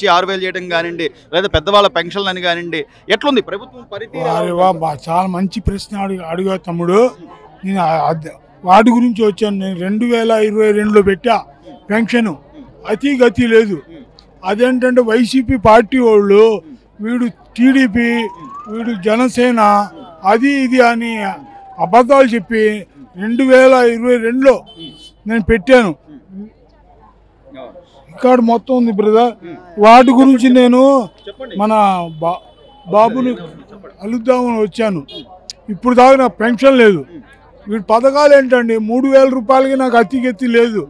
6,000 చేయడం కానివ్వండి, లేదా పెద్దవాళ్ళ పెన్షన్లు అని కానివ్వండి, ఎట్లుంది ప్రభుత్వం పరిస్థితి? చాలా మంచి ప్రశ్న అడిగా తమ్ముడు. నేను వాటి గురించి వచ్చాను. నేను 2022లో పెట్టా పెన్షన్. అతి గతి లేదు. అదేంటంటే వైసీపీ పార్టీ వాళ్ళు వీడు టీడీపీ, వీడు జనసేన, అది ఇది అని అబద్ధాలు చెప్పి 2022లో నేను పెట్టాను. రికార్డు మొత్తం ఉంది బ్రదర్. వాటి గురించి నేను మన బాబుని అలుద్దామని వచ్చాను. ఇప్పుడు దాకా నాకు పెన్షన్ లేదు. వీడి పథకాలు ఏంటండి? 3,000 రూపాయలకి నాకు అతిగెత్తి లేదు.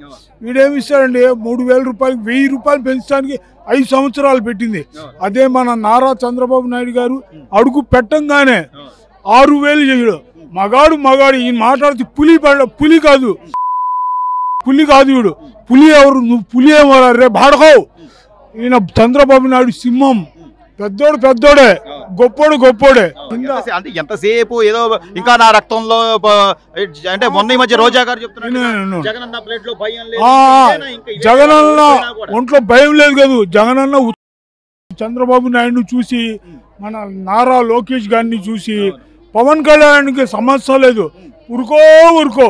వీడేమి ఇస్తాడండి? 3,000 రూపాయలకి 1,000 రూపాయలు పెంచడానికి 5 సంవత్సరాలు పెట్టింది. అదే మన నారా చంద్రబాబు నాయుడు గారు అడుగు పెట్టంగానే 6,000 చేయడు. మగాడు ఈయన మాట్లాడితే పులి కాదు వీడు. పులి ఎవరు? నువ్వు పులి ఏమో రే బాడకావు. ఈయన చంద్రబాబు నాయుడు సింహం. పెద్దోడే, గొప్పోడే. అంటే ఎంతసేపు ఏదో ఇంకా నా రక్తంలో అంటే మొన్న ఈ మధ్య రోజా గారు చెప్తున్నారు జగనన్న ఒంట్లో భయం లేదు కదా. జగనన్న చంద్రబాబు నాయుడు చూసి, మన నారా లోకేష్ గారిని చూసి, పవన్ కళ్యాణ్కి సమస్య లేదు. ఉరుకో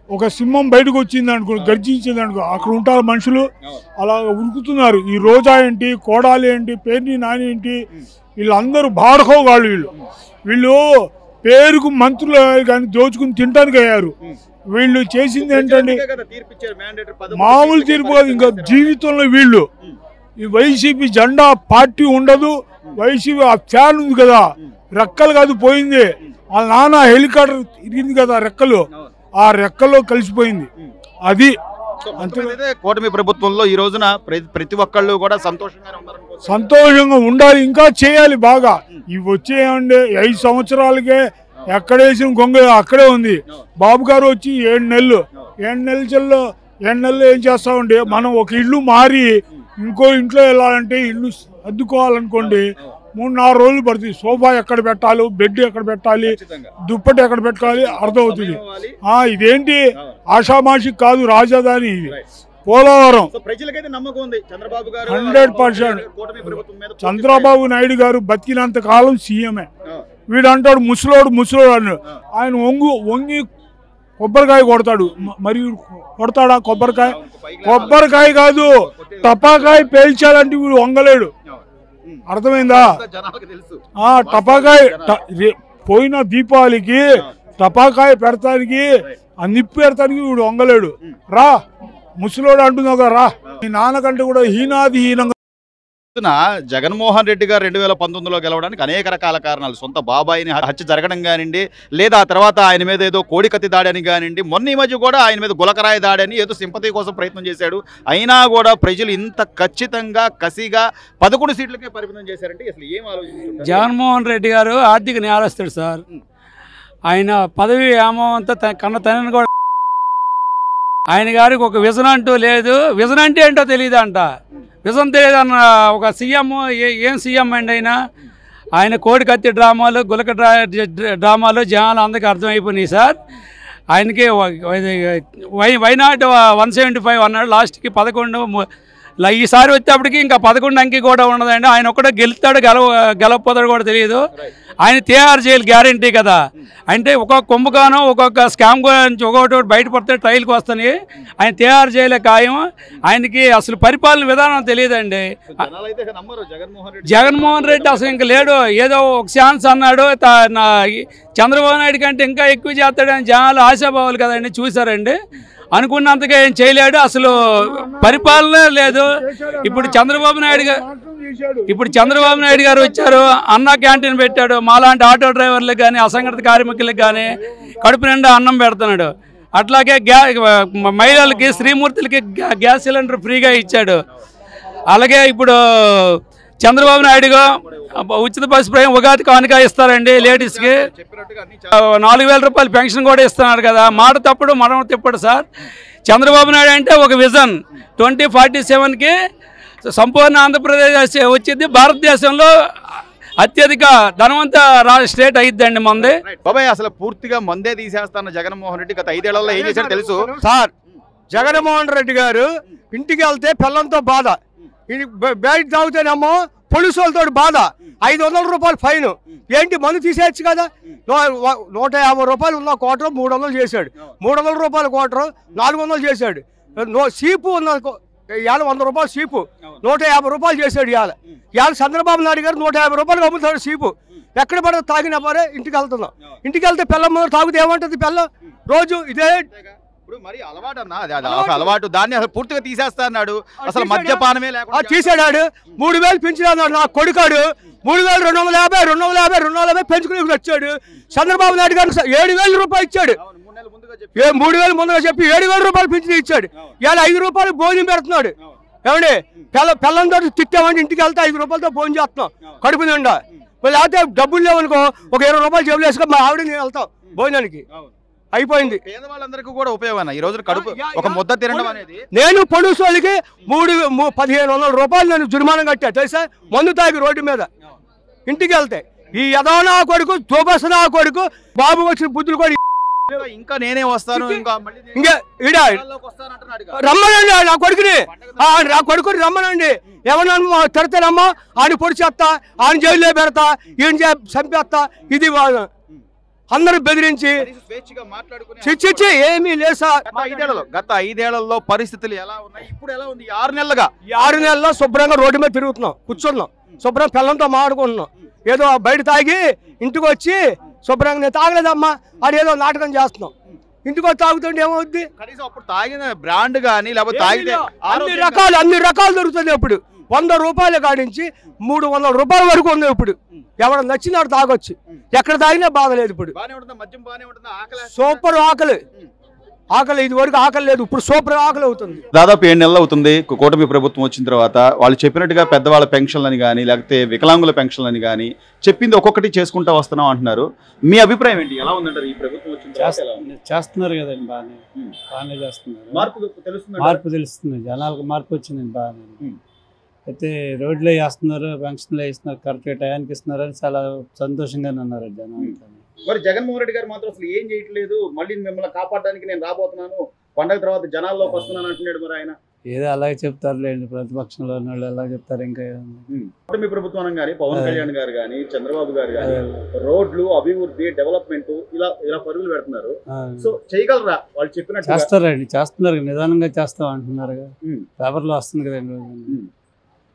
ఒక సింహం బయటకు వచ్చింది అనుకో, గర్జించింది అనుకో, అక్కడ ఉంటారు మనుషులు అలా ఉరుకుతున్నారు. ఈ రోజా ఏంటి, కోడాలి ఏంటి, పేర్ని నాని ఏంటి, వీళ్ళందరూ బాడకోగాళ్ళు. వీళ్ళు పేరుకు మంత్రులు కానీ దోచుకుని తినడానికి అయ్యారు. వీళ్ళు చేసింది ఏంటండి? మామూలు తీర్పు కాదు. ఇంకా జీవితంలో వీళ్ళు ఈ వైసీపీ జెండా పార్టీ ఉండదు. వైసీపీ ఆ ఫ్యాన్ ఉంది కదా, రెక్కలు కాదు పోయింది. వాళ్ళ నాన్న హెలికాప్టర్ ఇరిగింది కదా, రెక్కలు, ఆ రెక్కలో కలిసిపోయింది. అది కూటమి ప్రభుత్వంలో ఈ రోజున ప్రతి ఒక్కళ్ళు కూడా సంతోషంగా ఉండాలి. ఇంకా చేయాలి బాగా. ఇవి వచ్చేయండి 5 సంవత్సరాలకే ఎక్కడేసిన గొంగ అక్కడే ఉంది. బాబు గారు వచ్చి 7 నెలలు ఏం చేస్తామండి? మనం ఒక ఇల్లు మారి ఇంకో ఇంట్లో వెళ్ళాలంటే, ఇల్లు అద్దుకోవాలనుకోండి 3-4 రోజులు పడుతుంది. సోఫా ఎక్కడ పెట్టాలి, బెడ్ ఎక్కడ పెట్టాలి, దుప్పటి ఎక్కడ పెట్టాలి అర్థమవుతుంది. ఇదేంటి ఆషామాషి కాదు, రాజధాని ఇది పోలవరం. 100% చంద్రబాబు నాయుడు గారు బతికినంత కాలం సీఎంఏ. వీడు అంటాడు ముసలోడు అన్నాడు. ఆయన వంగి కొబ్బరికాయ కొడతాడు. మరి కొడతాడా? కొబ్బరికాయ కాదు, టపాకాయ పేల్చాడంటే వీడు వంగలేడు. అర్థమైందా? టపాకాయ పోయిన దీపావళికి టపాకాయ పెడతానికి, నిప్పు పెడతానికి వీడు వంగలేడు. రా ముసలోడు అంటున్నావు కదా, రా. మీ నాన్నకంటే కూడా హీనంగా. జగన్మోహన్ రెడ్డి గారు 2019లో గెలవడానికి అనేక రకాల కారణాలు. సొంత బాబాయిని హత్య జరగడం కానివ్వండి, లేదా ఆ తర్వాత ఆయన మీద ఏదో కోడికత్తి దాడి అని కానివ్వండి, మొన్న ఈ మధ్య కూడా ఆయన మీద గులకరాయి దాడి అని ఏదో సింపతి కోసం ప్రయత్నం చేశాడు. అయినా కూడా ప్రజలు ఇంత ఖచ్చితంగా కసిగా 11 సీట్లకే పరిమితం చేశారంటే అసలు ఏం ఆలోచించారు? జగన్మోహన్ రెడ్డి గారు ఆర్థిక నేరస్తుడు సార్. ఆయన పదవి ఏమంతా కన్న తండ్రిని కూడా, ఆయన గారికి ఒక విజన్ అంటూ లేదు. విజన్ అంటే ఏంటో తెలియదు అంట. విజన్ తెలియదన్న ఒక సీఎం ఏం సీఎం అండి ఆయన కోడి కత్తి డ్రామాలు, గులక డ్రామాలు జనాలు అందరికీ అర్థమైపోయినాయి సార్. ఆయనకి వైనాట్ 175 అన్నాడు. లాస్ట్కి 11. ఈసారి వచ్చేప్పటికి ఇంకా 11 అంకి కూడా ఉండదండి. ఆయన ఒక్కడే గెలుస్తాడు, గెలవపోతాడు కూడా తెలియదు. ఆయన TR జైలు గ్యారంటీ కదా. అంటే ఒక్కొక్క కుంభకోణం, ఒక్కొక్క స్కామ్ గురించి ఒక్కొక్కటి బయటపడితే ట్రయల్కి వస్తాయి. ఆయన TR జైలే ఖాయం. ఆయనకి అసలు పరిపాలన విధానం తెలియదండి. జగన్మోహన్ రెడ్డి అసలు ఇంకా లేడు. ఏదో ఒక ఛాన్స్ అన్నాడు. చంద్రబాబు నాయుడు కంటే ఇంకా ఎక్కువ చేస్తాడని జనాలు ఆశాభావాలు కదండి. చూసారండి, అనుకున్నంతగా ఏం చేయలేడు. అసలు పరిపాలన లేదు. ఇప్పుడు చంద్రబాబు నాయుడు గారు వచ్చారు, అన్న క్యాంటీన్ పెట్టాడు. మాలాంటి ఆటో డ్రైవర్లకు కానీ, అసంఘటిత కార్మికులకు కానీ కడుపు నిండా అన్నం పెడుతున్నాడు. అట్లాగే మహిళలకి, శ్రీమూర్తులకి గ్యాస్ సిలిండర్ ఫ్రీగా ఇచ్చాడు. అలాగే ఇప్పుడు చంద్రబాబు నాయుడుగా ఉచిత బస్సు ప్రయాణం ఉగాది కానుక ఇస్తారండి లేడీస్కి. 4,000 రూపాయలు పెన్షన్ కూడా ఇస్తున్నారు కదా. మాట తప్పుడు మనం తిప్పడు సార్. చంద్రబాబు నాయుడు అంటే ఒక విజన్. 2047కి సంపూర్ణ ఆంధ్రప్రదేశ్ వచ్చింది. భారతదేశంలో అత్యధిక ధనవంత స్టేట్ అయిద్దండి మంది. బాబాయ్ అసలు పూర్తిగా మందే తీసేస్తాను జగన్మోహన్ రెడ్డి గత 5 ఏళ్లలో ఏం చేశాడు తెలుసు సార్? జగన్మోహన్ రెడ్డి గారు ఇంటికి వెళ్తే పిల్లలతో బాధ, ఇది బయట తాగుతేనేమో పోలీసు వాళ్ళతో బాధ, 500 రూపాయలు ఫైన్. ఏంటి మందు తీసేయచ్చు కదా. 150 రూపాయలు ఉన్న క్వార్టర్ 300 చేశాడు, 300 రూపాయల క్వార్టర్ 400 చేశాడు. సీపు ఉన్న ఇవాళ 100 రూపాయలు సీపు 150 రూపాయలు చేశాడు. ఇవాళ చంద్రబాబు నాయుడు గారు 150 రూపాయలు అమ్ముతాడు సీపు. ఎక్కడ పడదు తాగినా పరే ఇంటికి వెళ్తున్నాం. ఇంటికి వెళ్తే పిల్లం ముందు తాగితే ఏమంటుంది పిల్ల రోజు ఇదే. ఇప్పుడు మరి అలవాటు అన్న, అది అలవాటు, దాన్ని అసలు పూర్తిగా తీసేస్తా అన్నాడు. అసలు మద్యపానమే లేకుండా తీసాడాడు. 3000 పెంచినాడు నా కొడుకాడు. 3250 250 250 పెంచుకుని వచ్చాడు. చంద్రబాబు నాయుడు గారు 7000 రూపాయలు ఇచ్చాడు. 3000 ముందుగా చెప్పి 7000 రూపాయలు పెంచి ఇచ్చాడు. ఇవాళ 5 రూపాయలు భోజనం పెడుతున్నాడు. ఏమండి పిల్లలతో తిట్టామంటే ఇంటికి వెళ్తే 5 రూపాయలతో భోజనం చేస్తున్నాం కడుపు నిండా. లేకపోతే డబ్బులు లేవనుకో ఒక 20 రూపాయలు జేబులు వేసుకొని మా ఆవిడ నేను వెళ్తాం భోజనానికి. అయిపోయింది. పేదవాళ్ళందరికీ కూడా ఉపయోగం ఈ రోజు కడుపు ఒక ముద్ద తినడం అనేది. నేను పొడుసు వాళ్ళకి 1500 రూపాయలు నేను జుర్మానం కట్టా తెలుసా, మందు తాగి రోడ్డు మీద. ఇంటికి వెళ్తే ఈ యదవనా కొడుకు దోబసనా కొడుకు బాబు వచ్చిన బుద్ధులు కూడా ఇంకా నేనే వస్తాను ఇంకా రమ్మనండి నా కొడుకుని, నా కొడుకుని రమ్మనండి. ఎవరన్నా తిడతానమ్మా ఆయన పొడి చేస్తా, ఆయన జైల్లో పెడతా, ఈయన చంపేస్తా. ఇది అందరూ బెదిరించి చిచ్చి ఏమీ లేదు సార్. గత 5 ఏళ్లలో పరిస్థితులు ఎలా ఉన్నాయి, ఇప్పుడు ఎలా ఉంది? 6 నెలలుగా 6 నెలల్లో శుభ్రంగా రోడ్డు మీద తిరుగుతున్నాం, కూర్చున్నాం, శుభ్రంగా పిల్లలతో మాట్లాడుకుంటున్నాం. ఏదో బయట తాగి ఇంటికి వచ్చి శుభ్రంగా నేను తాగలేదమ్మా అది ఏదో నాటకం చేస్తున్నాం. ఇంటికి వచ్చి తాగుతుంటే ఏమవుద్ది? కనీసం అప్పుడు తాగిన బ్రాండ్ కానీ లేకపోతే తాగితే అన్ని రకాలు దొరుకుతుంది. ఇప్పుడు 100 రూపాయల కాడించి 300 రూపాయల వరకు ఉంది. ఇప్పుడు ఎవరు నచ్చినాడు తాగొచ్చు, ఎక్కడ తాగినా బాధ లేదు. ఇప్పుడు సూపర్ ఆకలి ఇది వరకు ఆకలి లేదు, ఇప్పుడు సూపర్ ఆకలి అవుతుంది. దాదాపు 7 నెలలు అవుతుంది కూటమి ప్రభుత్వం వచ్చిన తర్వాత. వాళ్ళు చెప్పినట్టుగా పెద్దవాళ్ళ పెన్షన్లని కానీ లేకపోతే వికలాంగుల పెన్షన్లని కానీ చెప్పింది ఒక్కొక్కటి చేసుకుంటా వస్తున్నాం అంటున్నారు. మీ అభిప్రాయం ఏంటి? ఎలా ఉందంటారు ఈ ప్రభుత్వం వచ్చిన తర్వాత? చేస్తున్నారు కదండి, బాగానే చేస్తున్నారు. మార్పు తెలుస్తుంది, జనాలకు మార్పు వచ్చిందండి బాగానే. అయితే రోడ్లే వేస్తున్నారు, పెన్షన్లు వేస్తున్నారు, కరెక్ట్గా టయానికి ఇస్తున్నారు అని చాలా సంతోషంగానే ఉన్నారు జనాలు. మరి జగన్మోహన్ రెడ్డి గారు మాత్రం అసలు ఏం చేయట్లేదు, మళ్ళీ మిమ్మల్ని కాపాడడానికి నేను రాబోతున్నాను, పండగ తర్వాత జనాల్లోకి వస్తున్నాను అంటున్నాడు. మరి ఆయన ఏదో అలాగే చెప్తారులేండి, ప్రతిపక్షంలో ఉన్న వాళ్ళు ఎలా చెప్తారు. ఇంకా మీ ప్రభుత్వం కానీ పవన్ కళ్యాణ్ గారు కానీ చంద్రబాబు గారు కానీ రోడ్లు అభివృద్ధి డెవలప్మెంట్ ఇలా పరుగులు పెడుతున్నారు. సో చేయగలరా వాళ్ళు చెప్పినట్టు? చేస్తున్నారు, నిదానంగా చేస్తాం అంటున్నారు. పేపర్లో వస్తుంది కదండి,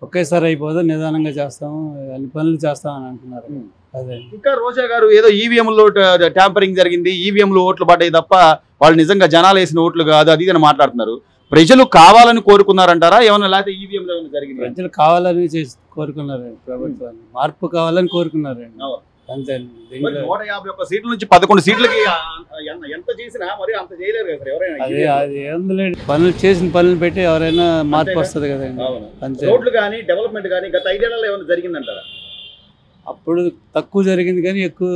ఒకేసారి అయిపోదు, నిదానంగా చేస్తాము, అన్ని పనులు చేస్తామని అంటున్నారు. అదే ఇంకా రోజా గారు ఏదో ఈవీఎంలో ట్యాంపరింగ్ జరిగింది, ఈవీఎంలు ఓట్లు పడ్డాయి తప్ప వాళ్ళు నిజంగా జనాలు వేసిన ఓట్లు కాదు అది అని మాట్లాడుతున్నారు. ప్రజలు కావాలని కోరుకున్నారంటారా ఏమన్నా, లేకపోతే ఈవీఎంలో ఏమైనా జరిగింది? ప్రజలు కావాలని కోరుకున్నారండి, ప్రభుత్వాన్ని మార్పు కావాలని కోరుకున్నారండి, అంతే. 151 సీట్ల నుంచి 11 సీట్లకి ఎంత చేసినా మరి అంత చేయలేరు కదా ఎవరైనా. అది ఏందులేండి, పనులు చేసిన పనులు పెట్టి ఎవరైనా మార్పు వస్తుంది కదండి, అంతే. రోడ్లు కానీ డెవలప్మెంట్ కానీ గత 5 ఏళ్లలో ఏమైనా జరిగిందంటారా? అప్పుడు తక్కువ జరిగింది కానీ ఎక్కువ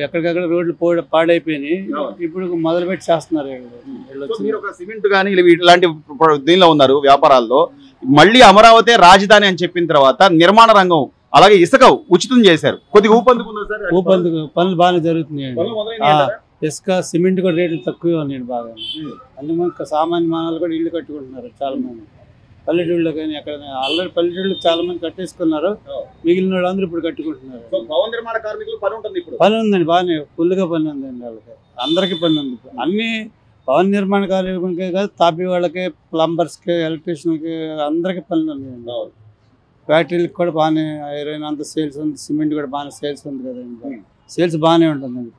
ఎక్కడికక్కడ రోడ్లు పాడైపోయినాయి. ఇప్పుడు మొదలుపెట్టి చేస్తున్నారు. మీరు ఒక సిమెంట్ కానీ ఇలాంటి దీనిలో ఉన్నారు వ్యాపారాల్లో. మళ్ళీ అమరావతి రాజధాని అని చెప్పిన తర్వాత నిర్మాణ రంగం అలాగే ఇసుక ఉచితం చేశారు. కొద్దిగా ఊపందుకు పనులు బాగానే జరుగుతున్నాయండి. ఇసుక సిమెంట్ కూడా రేట్లు తక్కువే ఉన్నాయండి బాగా. అందుకని సామాన్య మానవులు కూడా ఇల్లు కట్టుకుంటున్నారు చాలా మంది. పల్లెటూళ్ళు కానీ ఎక్కడ ఆల్రెడీ పల్లెటూళ్ళు చాలా మంది కట్టేసుకున్నారు, మిగిలిన వాళ్ళు అందరూ ఇప్పుడు కట్టుకుంటున్నారు. పని ఉందండి, బాగానే ఫుల్గా పని ఉందండి వాళ్ళకి, అందరికీ పని ఉంది. అన్ని భవన నిర్మాణ కార్మికులకే కాదు, తాపీ వాళ్ళకి, ప్లంబర్స్కి, ఎలక్ట్రీషియన్కి అందరికీ పనులు ఉన్నాయండి. ఫ్యాక్టరీలకు కూడా బాగానే ఐరన్ అంత సేల్స్ ఉంది, సిమెంట్ కూడా బాగానే సేల్స్ ఉంది కదండి, సేల్స్ బాగానే ఉంటుందండి.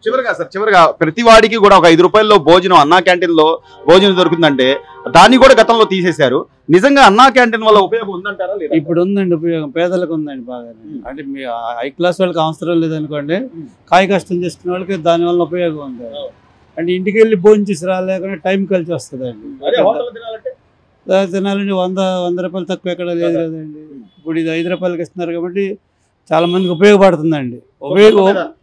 చివరిగా ప్రతి వాడికి కూడా ఒక 5 రూపాయల్లో భోజనం అన్నా క్యాంటీన్ లో భోజనం దొరుకుతుందంటే దాన్ని కూడా గతంలో తీసేశారు. నిజంగా అన్నా క్యాంటీన్ వల్ల ఉపయోగం ఉందంటారా? ఇప్పుడు ఉందండి ఉపయోగం, పేదలకు ఉందండి బాగా. అంటే మీ హై క్లాస్ వాళ్ళకి అవసరం లేదనుకోండి, కాయ కష్టం చేసుకునే వాళ్ళకి దానివల్ల ఉపయోగం ఉంది. అంటే ఇంటికి వెళ్ళి భోజనం చేసి రాలేకుండా టైం కలిసి వస్తుందండి. తినాలండి 100 రూపాయలు తక్కువ ఎక్కడ లేదు కదండి. ఇప్పుడు ఇది 5 రూపాయలకి ఇస్తున్నారు కాబట్టి చాలా మందికి ఉపయోగపడుతుందండి.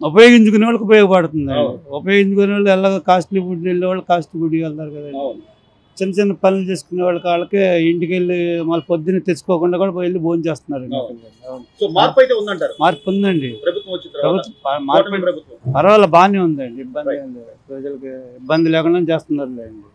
ఉపయోగించుకునే వాళ్ళకి ఉపయోగపడుతుందండి. ఉపయోగించుకునే వాళ్ళు ఎలాగో కాస్ట్లీ ఫుడ్ వెళ్ళే వాళ్ళు కాస్ట్లీ ఫుడ్కి వెళ్తారు కదండి. చిన్న చిన్న పనులు చేసుకునే వాళ్ళకి ఇంటికి వెళ్ళి మళ్ళీ పొద్దున్న తెచ్చుకోకుండా కూడా వెళ్ళి భోజనం చేస్తున్నారు. మార్పు ఉందండి, పర్వాలేదు బాగానే ఉందండి, ఇబ్బంది ప్రజలకి ఇబ్బంది లేకుండా చేస్తున్నారు లేండి.